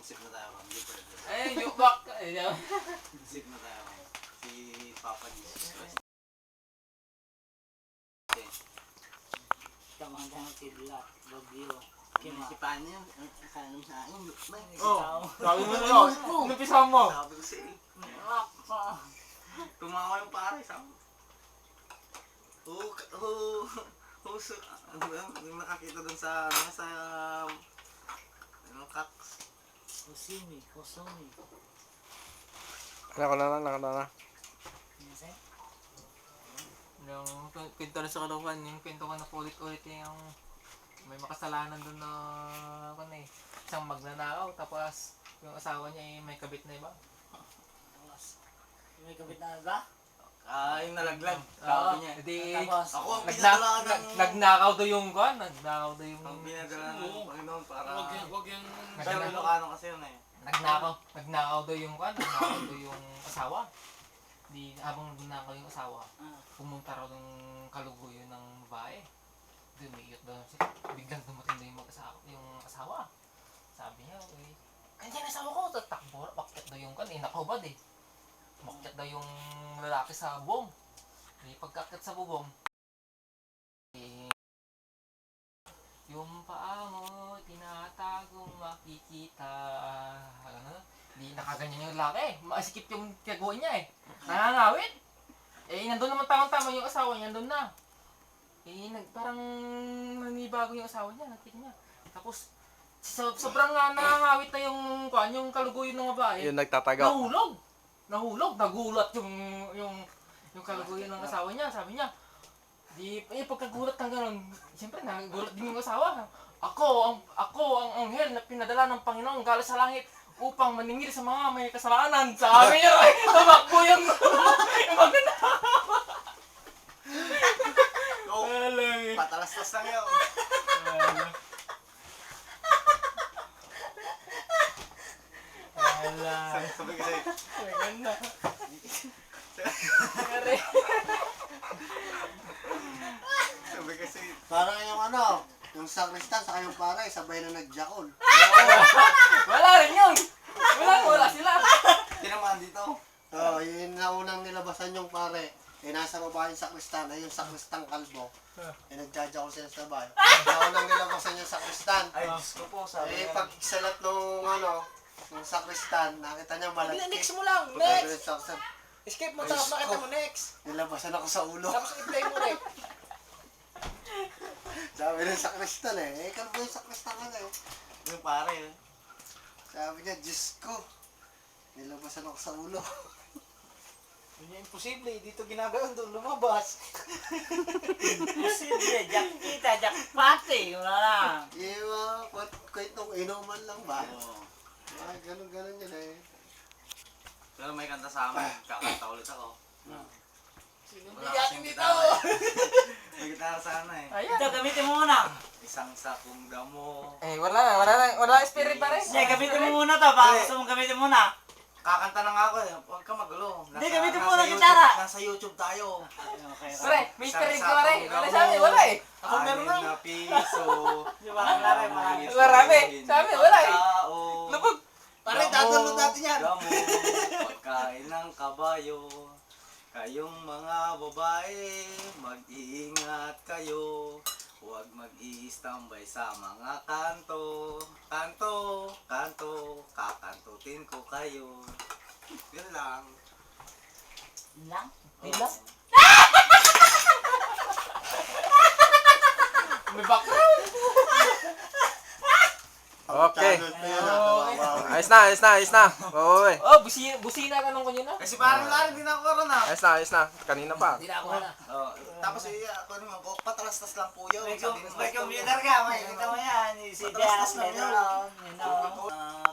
Sip na tayo. Hindi pwede. Eh, yung back. Sip na tayo. Si Papa Jesus Christ. Tamang tayo kidlat, bagyo. Si Paano yun? Akala mo sa akin. Oh, sabi mo yun. Numpisa mo. Sabi ko siya tumawa yung pare. Sabi ko. Yung nakakita dun sa Cax. Hosumi. Nakala na. Yung kwento na sa kalukuhan, yung kwento ko na ulit-ulit yung may makasalanan doon na isang magnanakaw tapos yung asawa niya may kabit na iba. May kabit na ba? Yung nalaglag. Sabi niya. Tapos, Ako ang pinadala ng... Nagnakaw daw yung kuhan, nagnakaw daw yung... Ang pinadala ng Panginoon para... Wag yung... Pero Ilocano kasi yun eh. Nagnakaw daw yung kuhan, nagnakaw daw yung asawa. Di, habang nagnakaw yung asawa, pumunta raw ng kaluguyo ng babae. Dumiyot daw siya. Biglang dumating daw yung asawa. Sabi niya, kanyan asawa ko, tatakbo, makyat daw yung kuhan, nakahubad eh. Makyat daw yung lalaki sa bubong. Di pagkakyat sa bubong, yung paa mo, tinatagong makikita. Di nakaganyan yung lalaki. Masikip yung tiyagawin niya eh. Nangangawit. Nandun naman tamang-tama yung asawa niya, nandun na. Parang nanibago yung asawa niya, nakita niya. Tapos, sobrang nangangawit na yung kaluguyo ng babae. Yung nagtatago. Nahulog, nagulat yung kaluguyo ng asawa niya. Sabi niya, pagkagulat ng gano'n, siyempre nagulat din yung asawa. Ako ang anghel na pinadala ng Panginoon galing sa langit upang maningil sa mga may kasalanan. Sabi niya, tumakbo yung maganda. Patalastas lang yun. Sabi kasi, Maganda. sabi kasi, Parang yung yung sakristan sa kayong pare, sabay na nagjakol. Wala rin yun. Wala sila. tinamaan dito. Oo, yung naunang nilabasan yung pare, nasa baba yung sakristan, ay yung sakristang kalbo. Nagjajakol sila sa sabay. Naunang nilabasan yung sakristan. Ay, Diyos ko po, sabi Pag salat nung yung sakristan, nakita niya malaki. Next mo lang, Next! Escape mo, tapos nakita mo next. Nilabasan ako sa ulo. Tapos i-play mo rin. Sabi ng sakristan kalbo yung sakristan ka na yung pare. Sabi niya, Diyos ko, nilabasan ako sa ulo. Yun yung imposible, dito ginagawa doon lumabas. Imposible, jackpot wala lang. Yung kwentong inuman lang ba? Oo. Ganun yun Pero may kanta sa amin, kakanta ulit ako. Sinong Wala bigatin kasing dito? gitara. May gitara sana eh. Ayan. Ito, gamitin mo muna. Isang sakong damo. Wala spirit pa rin. Hindi, gamitin mo muna to. Baka gusto mong gamitin muna. Kakanta na nga ako eh. Huwag ka magulo. Hindi, gamitin mo ng gitara. Nasa YouTube tayo. Okay, Pare, may spirit ka pa rin. Wala sabi, wala eh. Ako meron Anim na piso. Marami. Sabi, wala eh. Tao. Lubog. Pare, download natin yan. Damo, pagkain ng kabayo. Kayong mga babae, mag-iingat kayo. Huwag mag-i-standby sa mga kanto. Kanto, kakantutin ko kayo. Yun lang. Lang? Nila? May background. Okay. Channel pa yun, Okay. Ayos na. Oy. Oh, busina ka nung kanina. Kasi parang lari din ako karoon ah. Ayos na. Kanina pa. Hindi na ako na. Tapos ako naman, patalastas lang po yun. May Sabi ng may pastor computer ka, makikita mo yan. Si Patalastas Diaz, lang yun. you know.